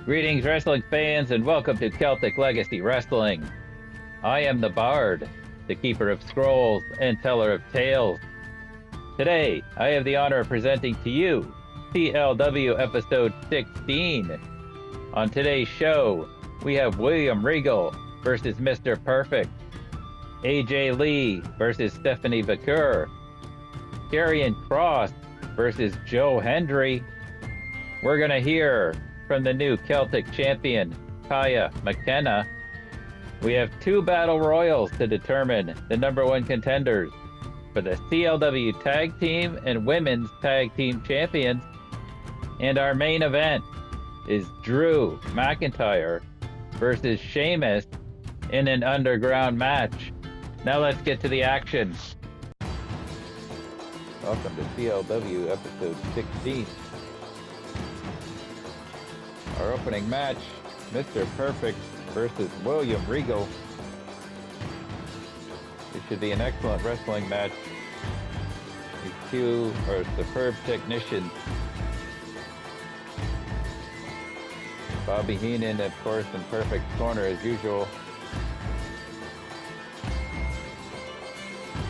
Greetings, wrestling fans, and welcome to Celtic Legacy Wrestling. I am the Bard, the keeper of scrolls and teller of tales. Today, I have the honor of presenting to you CLW episode 16. On today's show, we have William Regal versus Mr. Perfect, AJ Lee versus Stephanie Vaquer, Karrion Kross versus Joe Hendry. We're going to hear from the new Celtic champion, Kaia McKenna. We have two battle royals to determine the number one contenders for the CLW Tag Team and Women's Tag Team Champions. And our main event is Drew McIntyre versus Sheamus in an underground match. Now let's get to the action. Welcome to CLW episode 16. Our opening match, Mr. Perfect versus William Regal. This should be an excellent wrestling match. These two are superb technicians. Bobby Heenan, of course, in Perfect's corner as usual.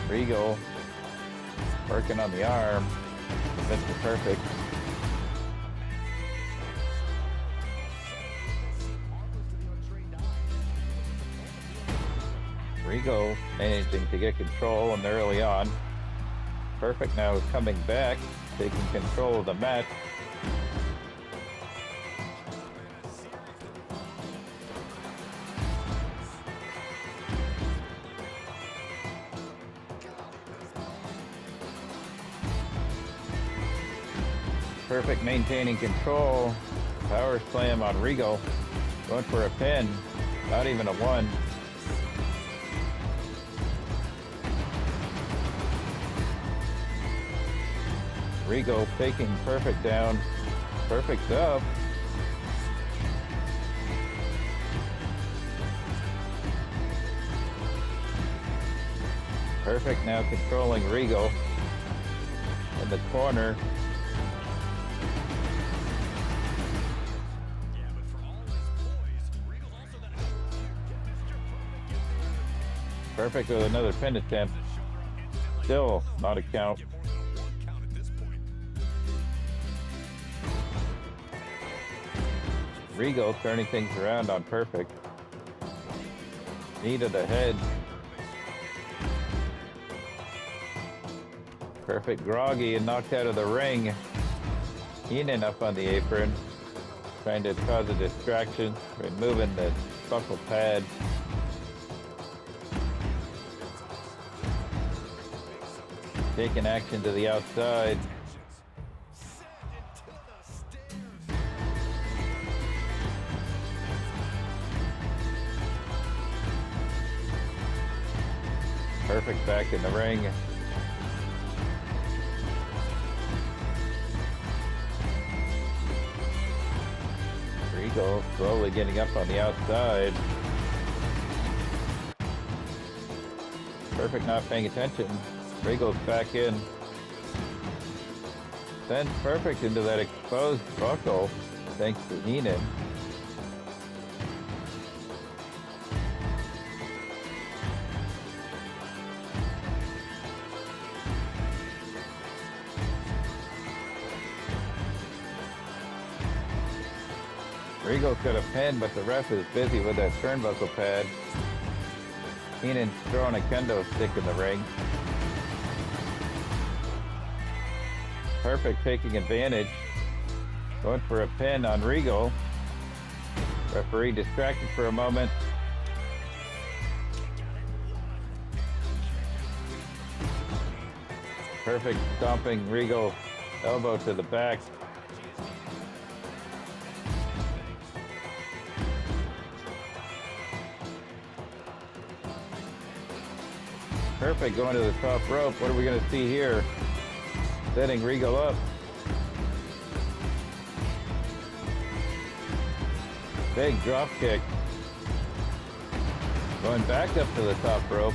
Regal working on the arm of Mr. Perfect. Regal managing to get control and early on. Perfect now is coming back, taking control of the match. Perfect maintaining control. Power slam on Regal. Going for a pin. Not even a one. Regal taking Perfect down. Perfect's up. Perfect now controlling Regal in the corner. Perfect with another pin attempt. Still not a count. Regal turning things around on Perfect. Knee to the head. Perfect groggy and knocked out of the ring. Heenan up on the apron, trying to cause a distraction, removing the buckle pad. Taking action to the outside. Perfect back in the ring. Regal slowly getting up on the outside. Perfect not paying attention. Regal's back in. Sends Perfect into that exposed buckle thanks to Heenan. Regal's got a pin, but the ref is busy with that turnbuckle pad. Heenan's throwing a kendo stick in the ring. Perfect taking advantage. Going for a pin on Regal. Referee distracted for a moment. Perfect stomping Regal elbow to the back. Perfect going to the top rope. What are we going to see here? Setting Regal up. Big drop kick. Going back up to the top rope.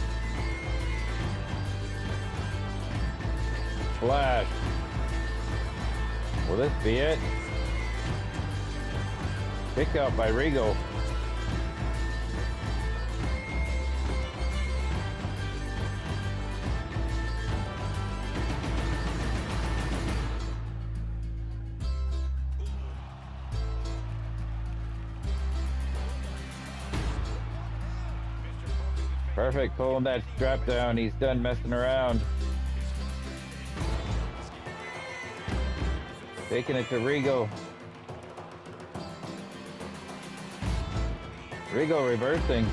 Splash. Will this be it? Kick out by Regal. Perfect, pulling that strap down. He's done messing around. Taking it to Regal. Regal reversing.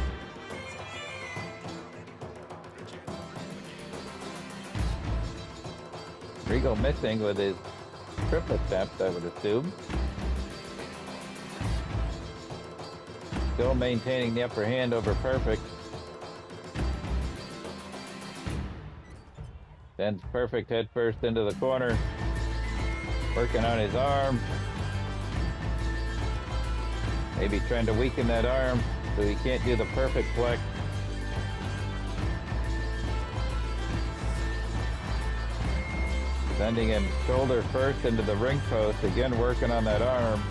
Regal missing with his triple attempt, I would assume. Still maintaining the upper hand over Perfect. Sends Perfect head first into the corner. Working on his arm. Maybe trying to weaken that arm so he can't do the Perfect flex. Sending him shoulder first into the ring post. Again, working on that arm.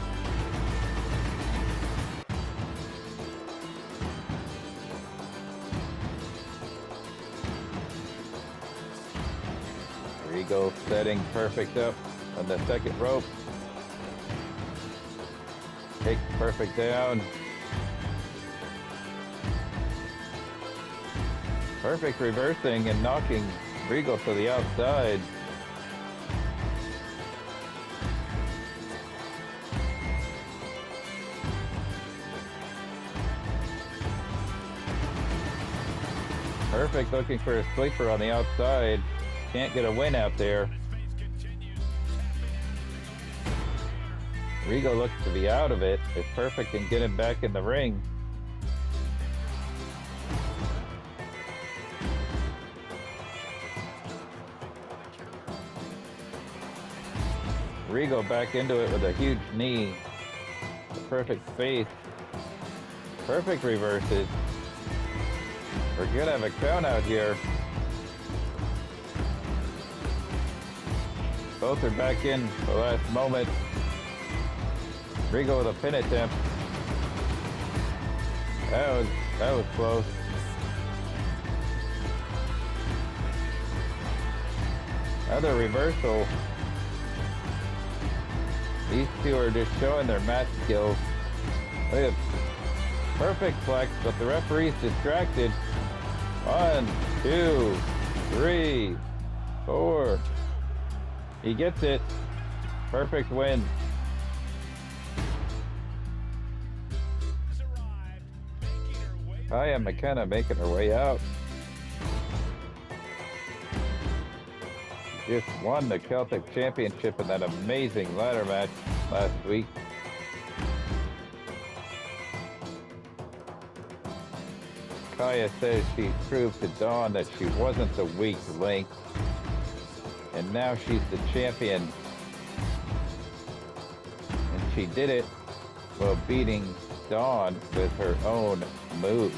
Regal setting Perfect up on the second rope. Takes Perfect down. Perfect reversing and knocking Regal to the outside. Perfect looking for a sleeper on the outside. Can't get a win out there. Regal looks to be out of it. If Perfect can get him back in the ring. Regal back into it with a huge knee. The Perfect face. Perfect reverses. We're gonna have a count out here. Both are back in the last moment. Regal with a pin attempt. That was close. Another reversal. These two are just showing their match skills. Look at Perfect flex, but the referee's distracted. 1, 2, 3, 4. He gets it. Perfect win. Kaia McKenna making her way out. Just won the Celtic Championship in that amazing ladder match last week. Kaia says she proved to Dawn that she wasn't the weak link. And now she's the champion. And she did it while beating Dawn with her own move.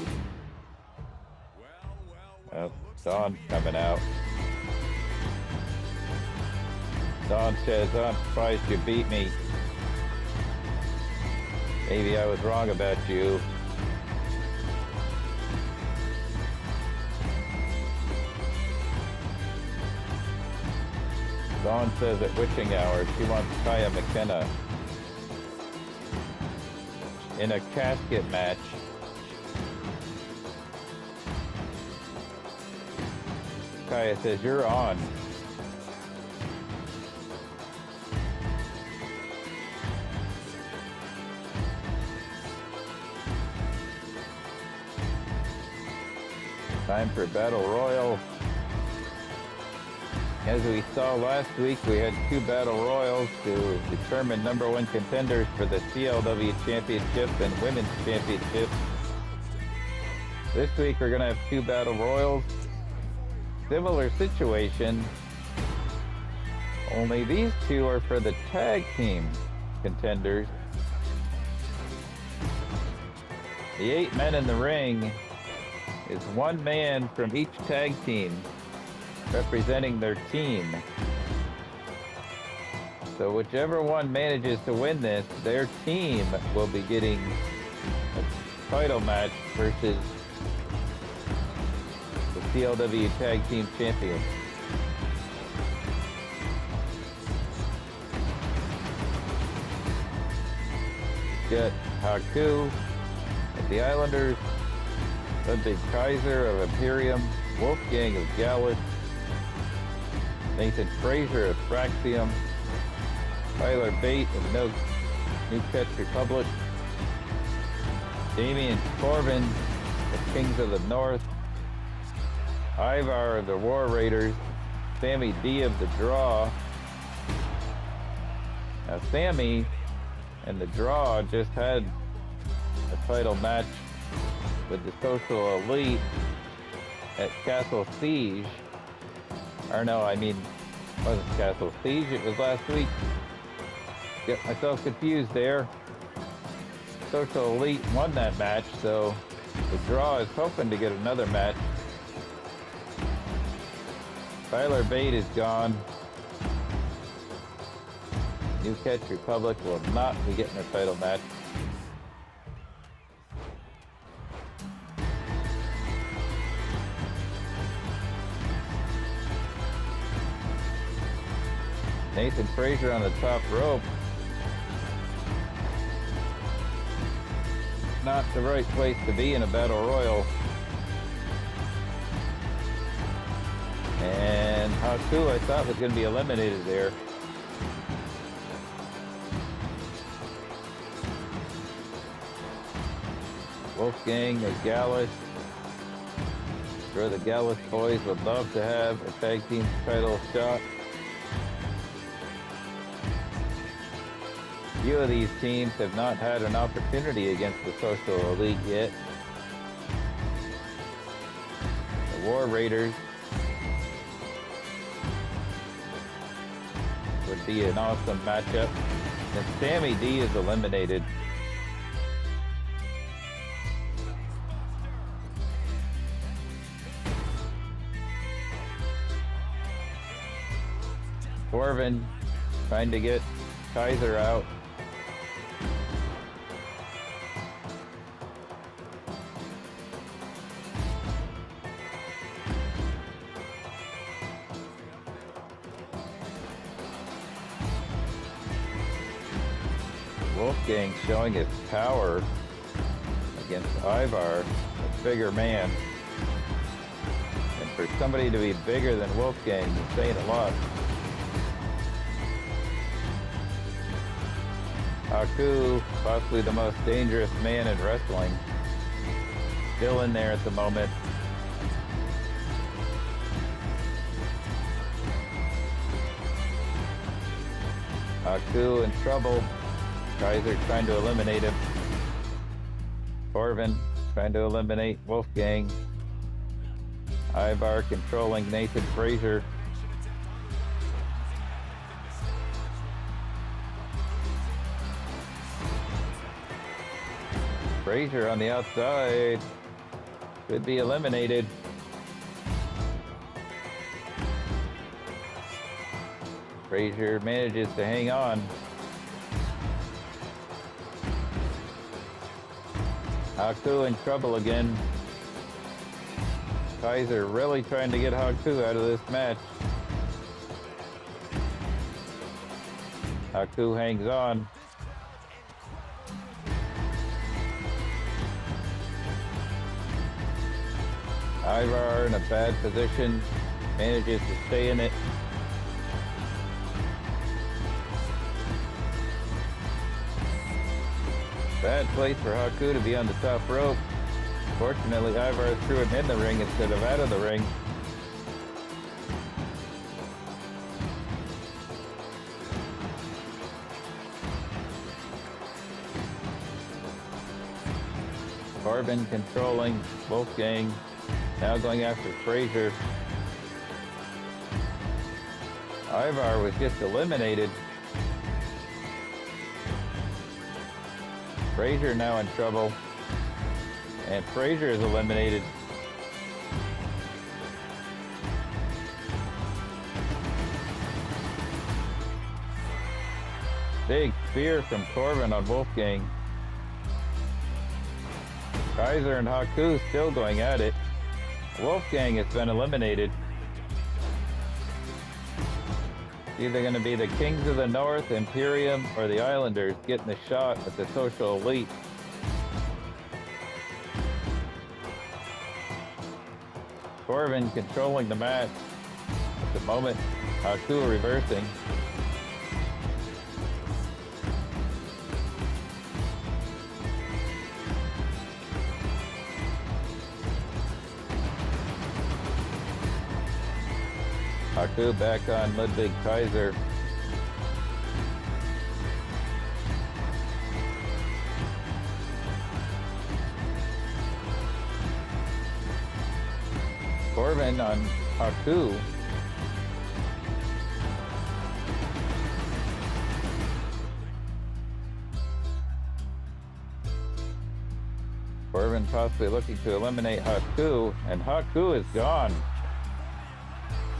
Well, Dawn's coming out. Dawn says, I'm surprised you beat me. Maybe I was wrong about you. Dawn says at witching hour she wants Kaia McKenna in a casket match. Kaia says, you're on. Time for Battle Royal. As we saw last week, we had 2 Battle Royals to determine #1 contenders for the CLW Championship and Women's Championship. This week we're going to have 2 Battle Royals. Similar situation, only these 2 are for the tag team contenders. The 8 men in the ring is 1 man from each tag team representing their team. So whichever one manages to win this, their team will be getting a title match versus the CLW Tag Team Champions. Got Haku of the Islanders, Ludwig Kaiser of Imperium, Wolfgang of Gallus, Nathan Frazier of Thraxium, Tyler Bate of New Czech Republic, Damian Corbin of Kings of the North, Ivar of the War Raiders, Sammy D of the Draw. Now Sammy and the Draw just had a title match with the Social Elite at Castle Siege. Or no, I mean, it wasn't Castle Siege, it was last week. Get myself confused there. Social Elite won that match, so the Draw is hoping to get another match. Tyler Bate is gone. New Czech Republic will not be getting a title match. Nathan Frazier on the top rope. Not the right place to be in a battle royal. And Haku, I thought, was going to be eliminated there. Wolfgang of Gallus. Sure, the Gallus boys would love to have a tag team title shot. Few of these teams have not had an opportunity against the Social Elite yet. The War Raiders would be an awesome matchup. And Sammy D is eliminated. Corbin trying to get Kaiser out. Wolfgang showing his power against Ivar, a bigger man. And for somebody to be bigger than Wolfgang is saying a lot. Haku, possibly the most dangerous man in wrestling, still in there at the moment. Haku in trouble. Kaiser trying to eliminate him. Corbin trying to eliminate Wolfgang. Ivar controlling Nathan Frazier. Frazier on the outside could be eliminated. Frazier manages to hang on. Haku in trouble again. Kaiser really trying to get Haku out of this match. Haku hangs on. Ivar in a bad position, manages to stay in it. Bad place for Haku to be on the top rope. Fortunately, Ivar threw him in the ring instead of out of the ring. Corbin controlling Wolfgang, now going after Frazier. Ivar was just eliminated. Frazier now in trouble. And Frazier is eliminated. Big spear from Corbin on Wolfgang. Kaiser and Haku still going at it. Wolfgang has been eliminated. Either going to be the Kings of the North, Imperium, or the Islanders getting a shot at the Social Elite. Corbin controlling the match at the moment. Haku reversing. Haku back on Ludwig Kaiser. Corbin on Haku. Corbin possibly looking to eliminate Haku, and Haku is gone.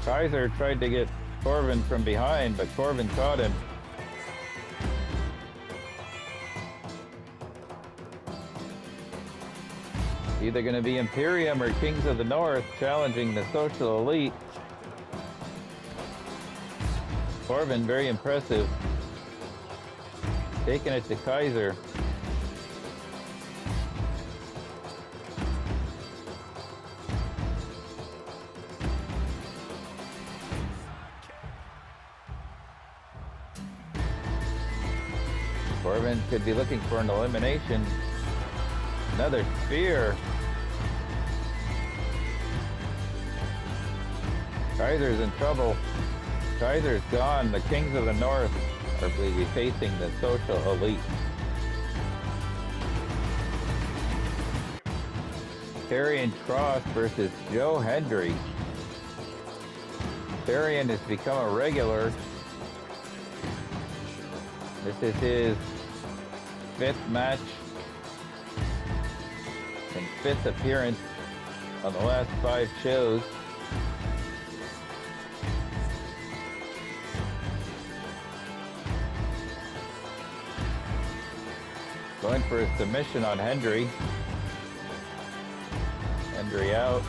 Kaiser tried to get Corbin from behind, but Corbin caught him. Either going to be Imperium or Kings of the North challenging the Social Elite. Corbin, very impressive. Taking it to Kaiser. Corbin could be looking for an elimination. Another spear. Kaiser's in trouble. Kaiser's gone. The Kings of the North are maybe facing the Social Elite. Karrion Kross versus Joe Hendry. Karrion has become a regular. This is his 5th match and 5th appearance on the last 5 shows. Going for a submission on Hendry. Hendry out.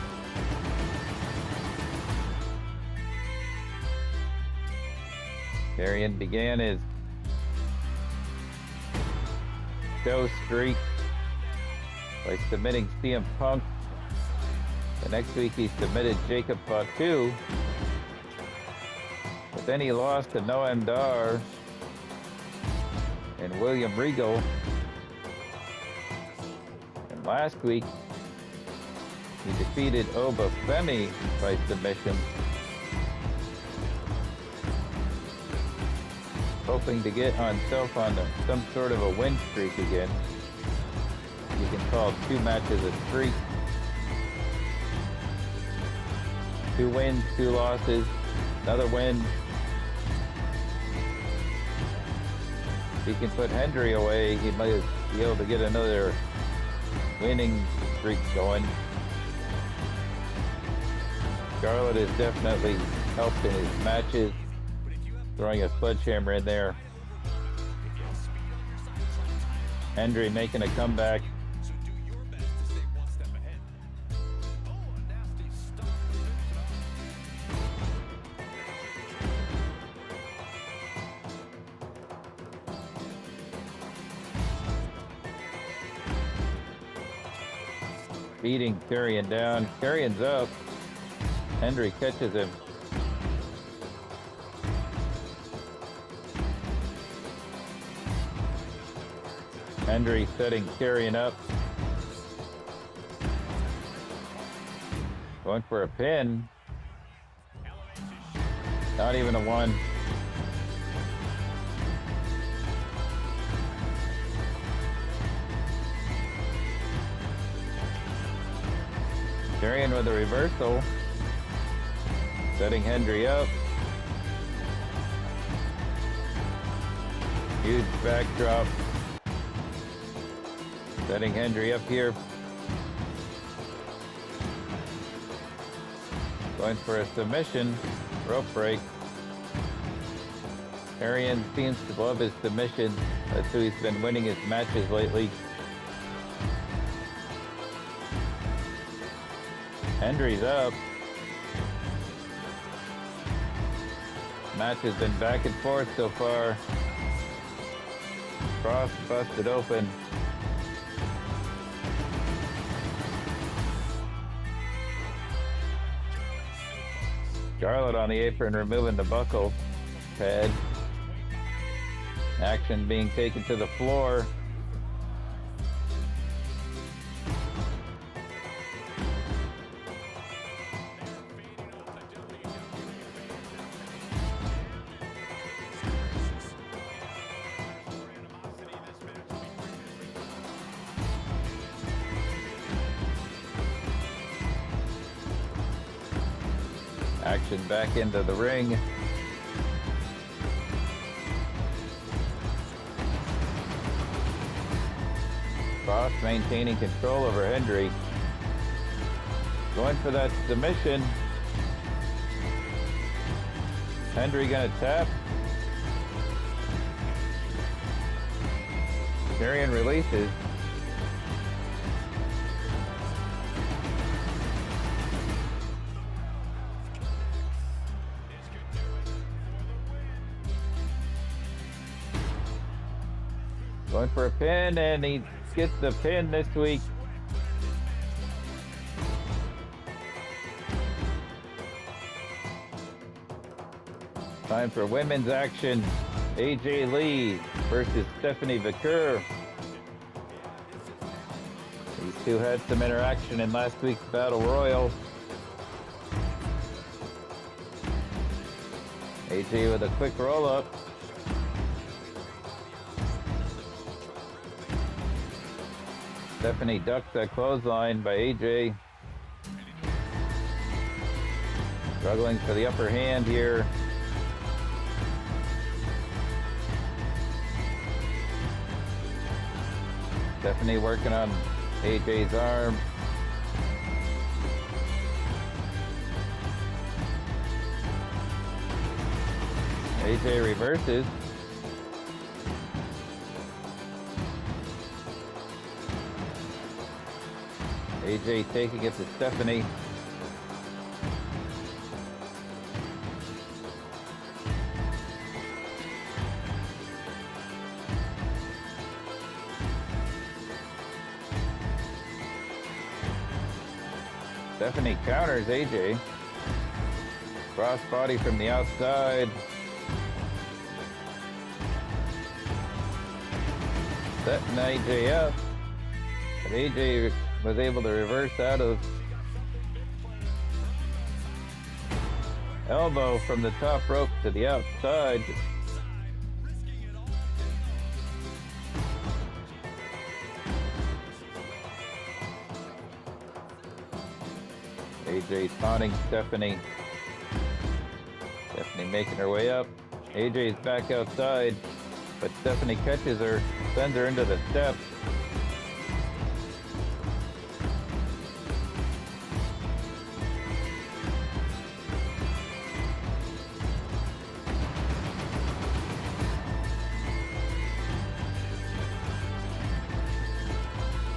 Karrion began his show streak by submitting CM Punk. The next week he submitted Jacob Fatu. But then he lost to Noam Dar and William Regal. And last week he defeated Oba Femi by submission. Hoping to get himself on some sort of a win streak again. You can call 2 matches a streak. 2 wins, 2 losses, another win. If he can put Hendry away, he might be able to get another winning streak going. Charlotte has definitely helped in his matches. Throwing a sledgehammer in there. Hendry making a comeback. Beating Karrion down. Karrion's up. Hendry catches him. Hendry setting Karrion up. Going for a pin. Not even a 1. Karrion with a reversal. Setting Hendry up. Huge backdrop. Setting Hendry up here. Going for a submission. Rope break. Karrion seems to love his submission. That's who he's been winning his matches lately. Hendry's up. Match has been back and forth so far. Kross busted open. Charlotte on the apron removing the buckle pad. Action being taken to the floor. Action back into the ring. Kross maintaining control over Hendry. Going for that submission. Hendry gonna tap. Karrion releases. Going for a pin, and he gets the pin this week. Time for women's action. AJ Lee versus Stephanie Vaquer. These two had some interaction in last week's Battle Royal. AJ with a quick roll-up. Stephanie ducks that clothesline by AJ. Struggling for the upper hand here. Stephanie working on AJ's arm. AJ reverses. AJ taking it to Stephanie. Stephanie counters AJ. Crossbody from the outside. Setting AJ up. But AJ was able to reverse out of elbow from the top rope to the outside. AJ taunting Stephanie. Stephanie making her way up. AJ's back outside, but Stephanie catches her, sends her into the steps.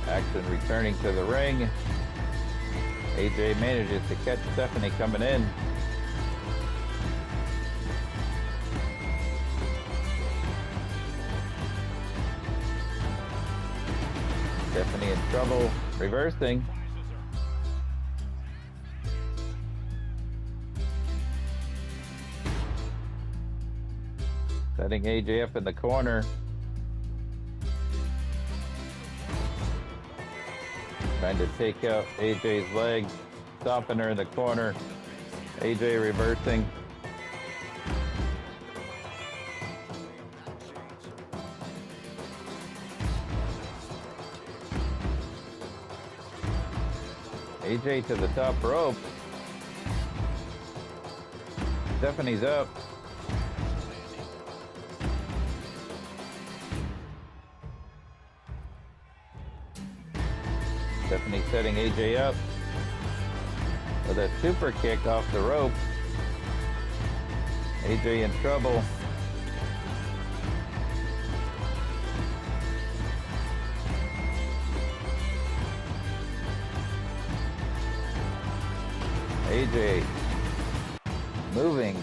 Action returning to the ring. AJ manages to catch Stephanie coming in. Stephanie in trouble, reversing. Setting AJ up in the corner. Trying to take out AJ's leg, stomping her in the corner. AJ reversing. AJ to the top rope. Stephanie's up. Stephanie setting AJ up with a super kick off the rope. AJ in trouble. AJ moving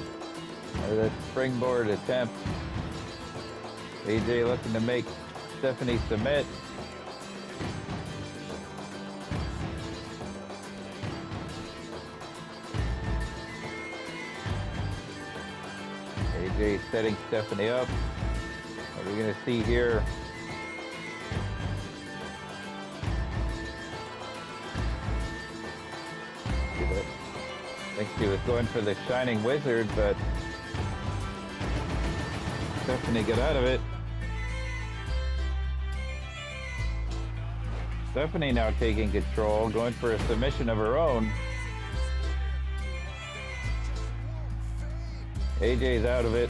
that springboard attempt. AJ looking to make Stephanie submit. AJ setting Stephanie up. What are we going to see here? I think she was going for the Shining Wizard, but Stephanie got out of it. Stephanie now taking control, going for a submission of her own. AJ's out of it.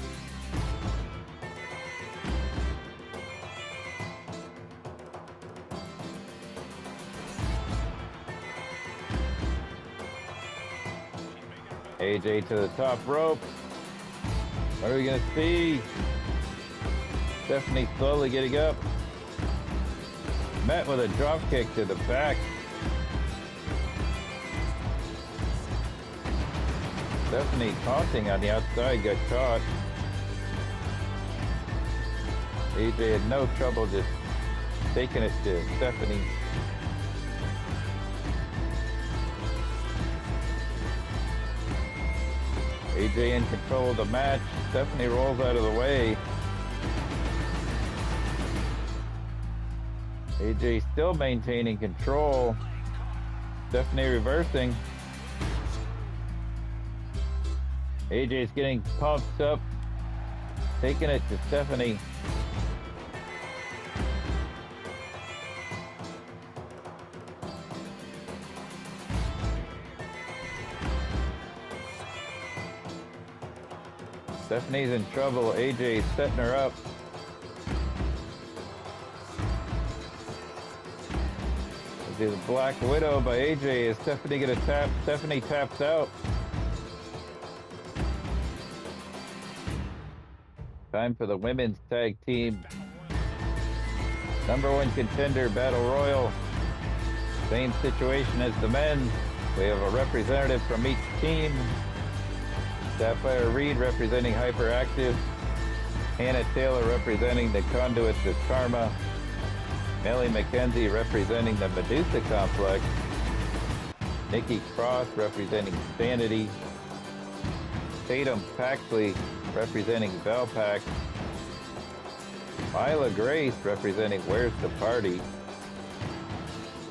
AJ to the top rope. What are we going to see? Stephanie slowly getting up. Met with a drop kick to the back. Stephanie taunting on the outside, got caught. AJ had no trouble just taking it to Stephanie. AJ in control of the match. Stephanie rolls out of the way. AJ still maintaining control. Stephanie reversing. AJ's getting pumped up, taking it to Stephanie. Stephanie's in trouble. AJ's setting her up. The Black Widow by AJ. Is Stephanie gonna tap? Stephanie taps out. Time for the women's tag team. #1 contender battle royal. Same situation as the men's. We have a representative from each team. Sapphire Reed representing Hyperactive. Hannah Taylor representing the Conduits of Karma. Melly McKenzie representing the Medusa Complex. Nikki Kross representing Sanity. Tatum Paxley representing Valpak. Isla Grace representing Where's the Party.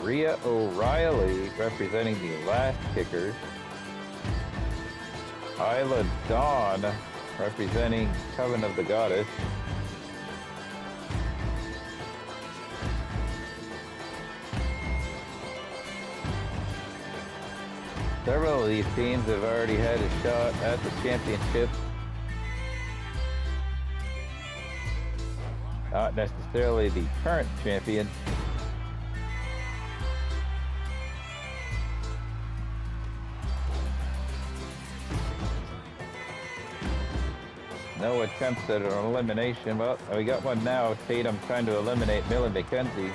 Rhea O'Reilly representing the Last Kickers. Isla Dawn representing Coven of the Goddess. Several of these teams have already had a shot at the championship. Not necessarily the current champion. No attempts at an elimination. Well, we got one now. Tatum trying to eliminate Millie McKenzie.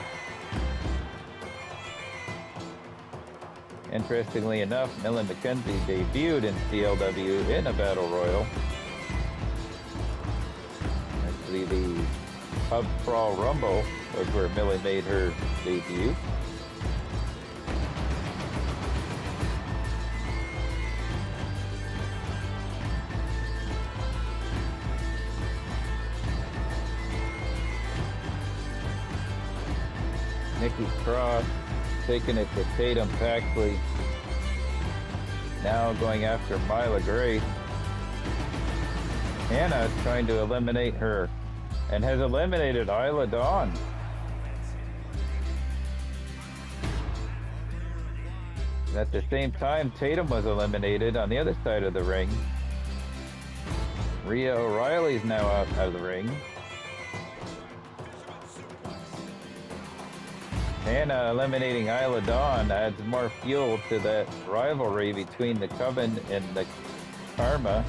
Interestingly enough, Millie McKenzie debuted in CLW in a battle royal. Actually, the Pub Crawl Rumble was where Millie made her debut. Nikki Kross taking it to Tatum Paxley. Now going after Myla Grace. Hannah trying to eliminate her and has eliminated Isla Dawn. And at the same time, Tatum was eliminated on the other side of the ring. Rhea O'Reilly's now out of the ring. Hannah eliminating Isla Dawn adds more fuel to that rivalry between the Coven and the Karma.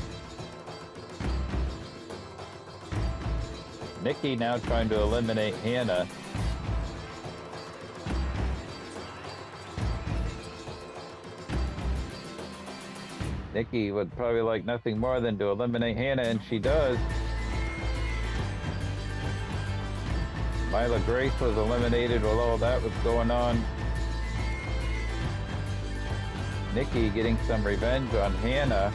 Nikki now trying to eliminate Hannah. Nikki would probably like nothing more than to eliminate Hannah, and she does. Myla Grace was eliminated while all that was going on. Nikki getting some revenge on Hannah.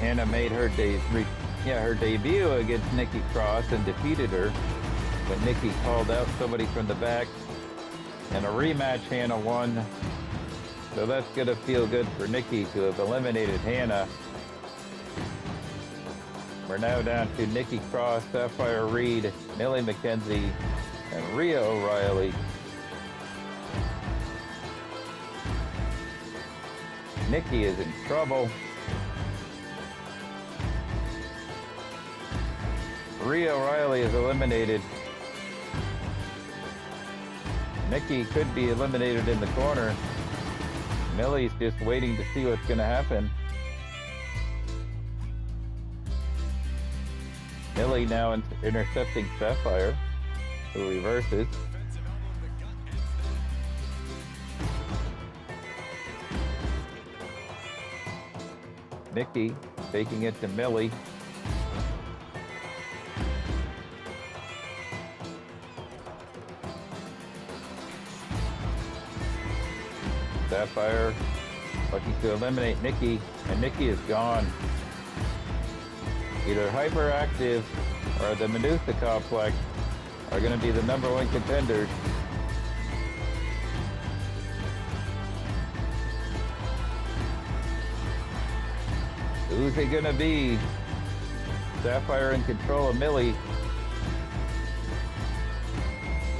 Hannah made her debut against Nikki Kross and defeated her when Nikki called out somebody from the back. And a rematch, Hannah won. So that's going to feel good for Nikki to have eliminated Hannah. We're now down to Nikki Kross, Sapphire Reed, Millie McKenzie, and Rhea O'Reilly. Nikki is in trouble. Rhea O'Reilly is eliminated. Nikki could be eliminated in the corner. Millie's just waiting to see what's going to happen. Millie now intercepting Sapphire, who reverses. Nikki taking it to Millie. Sapphire looking to eliminate Nikki, and Nikki is gone. Either Hyperactive or the Medusa Complex are going to be the #1 contenders. Who's it going to be? Sapphire in control of Millie.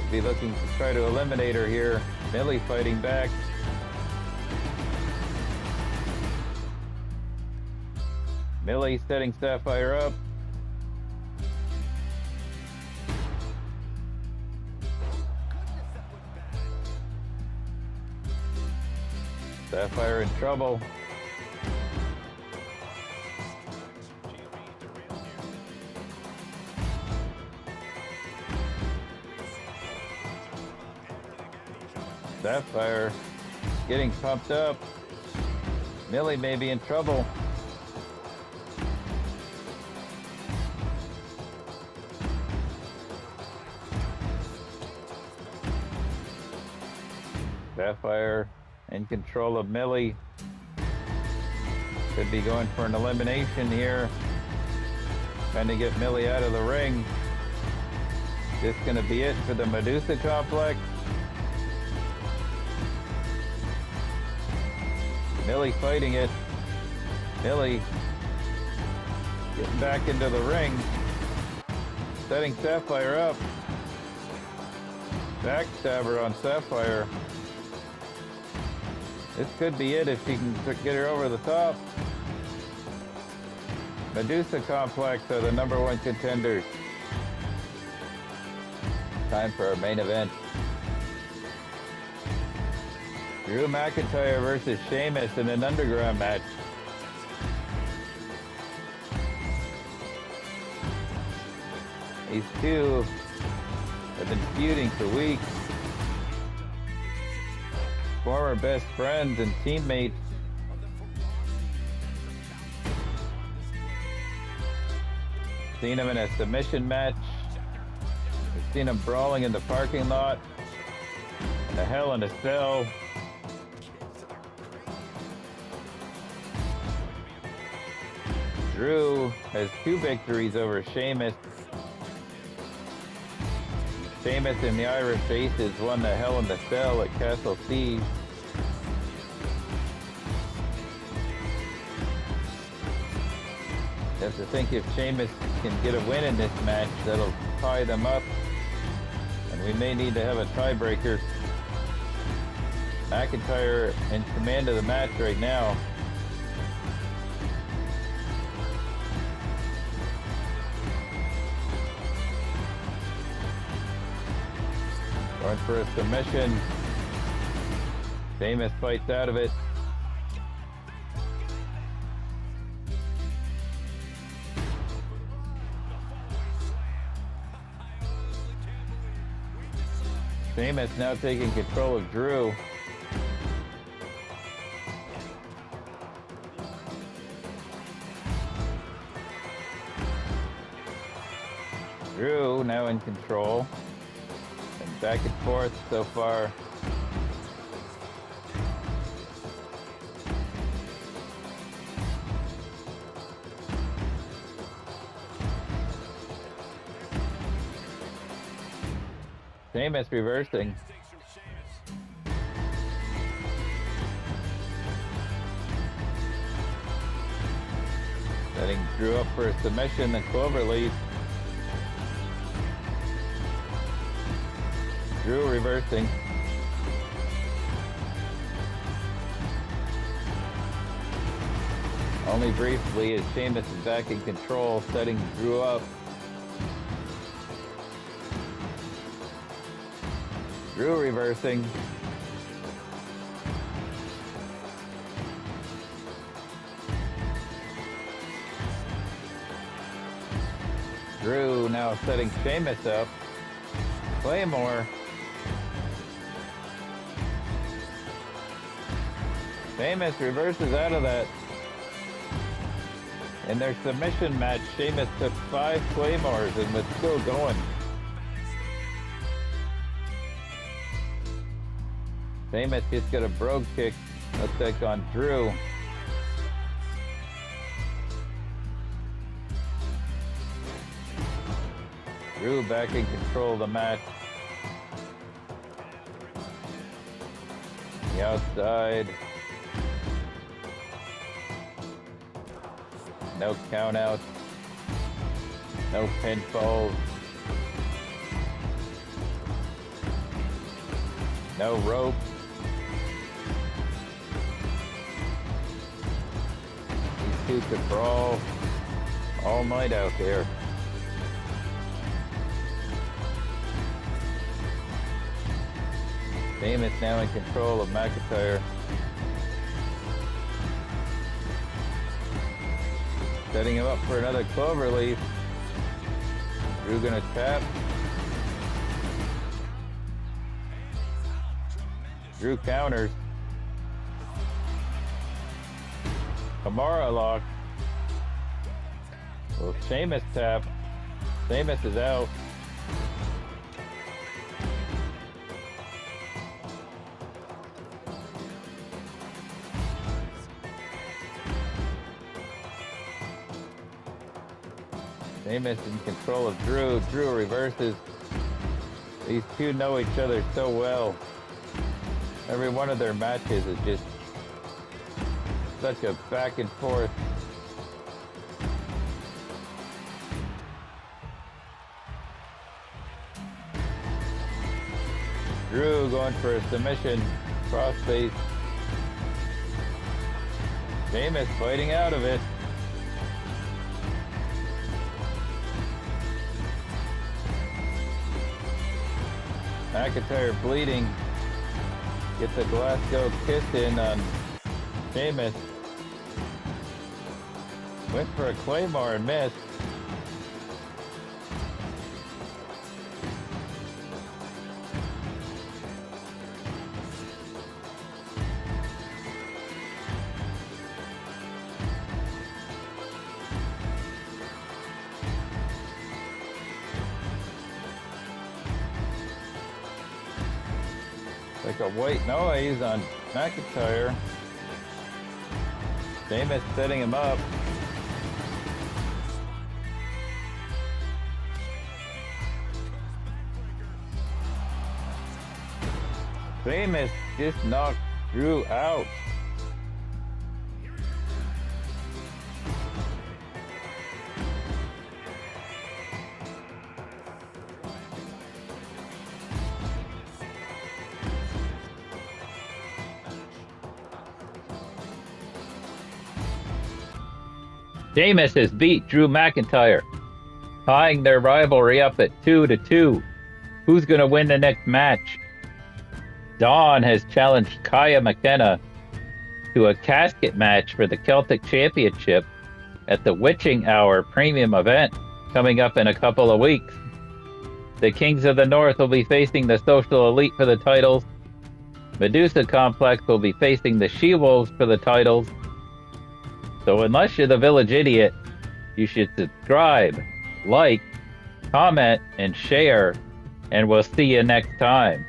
We'll be looking to try to eliminate her here. Millie fighting back. Millie setting Sapphire up. Sapphire in trouble. Sapphire getting pumped up. Millie may be in trouble. Sapphire in control of Millie. Could be going for an elimination here. Trying to get Millie out of the ring. This going to be it for the Medusa Complex. Millie fighting it. Millie getting back into the ring. Setting Sapphire up. Backstabber on Sapphire. This could be it if she can get her over the top. Medusa Complex are the #1 contenders. Time for our main event. Drew McIntyre versus Sheamus in an underground match. These two have been feuding for weeks. Former best friends and teammates. Seen them in a submission match. We've seen them brawling in the parking lot. In a Hell in a Cell. Drew has 2 victories over Sheamus. Sheamus and the Irish Aces won the Hell in the Cell at Castle Siege. You have to think if Sheamus can get a win in this match, that'll tie them up. And we may need to have a tiebreaker. McIntyre in command of the match right now. Going for a submission. Sheamus fights out of it. Sheamus now taking control of Drew. Drew now in control. And back and forth so far. Sheamus reversing. Setting Drew up for a submission and cloverleaf. Drew reversing. Only briefly as Sheamus is back in control, setting Drew up. Drew reversing. Drew now setting Sheamus up. Claymore. Sheamus reverses out of that. In their submission match, Sheamus took 5 Claymores and was still going. Sheamus just got a brogue kick. Looks like on Drew. Drew back in control of the match. The outside. No countouts. No pinfalls. No rope. These two could brawl all night out there. Sheamus now in control of McIntyre. Setting him up for another cloverleaf. Drew gonna tap. Drew counters. Kamara lock. Well, Sheamus tap. Sheamus is out. Sheamus in control of Drew. Drew reverses. These two know each other so well. Every one of their matches is just such a back and forth. Drew going for a submission. Crossface. Sheamus fighting out of it. McIntyre bleeding. Gets a Glasgow kiss in on Sheamus. Went for a Claymore and missed. Like a white noise on McIntyre. Sheamus setting him up. Sheamus just knocked Drew out. Sheamus has beat Drew McIntyre, tying their rivalry up at 2-2. Who's going to win the next match? Dawn has challenged Kaia McKenna to a casket match for the Celtic Championship at the Witching Hour premium event coming up in a couple of weeks. The Kings of the North will be facing the Social Elite for the titles. Medusa Complex will be facing the She-Wolves for the titles. So unless you're the Village Idiot, you should subscribe, like, comment, and share, and we'll see you next time.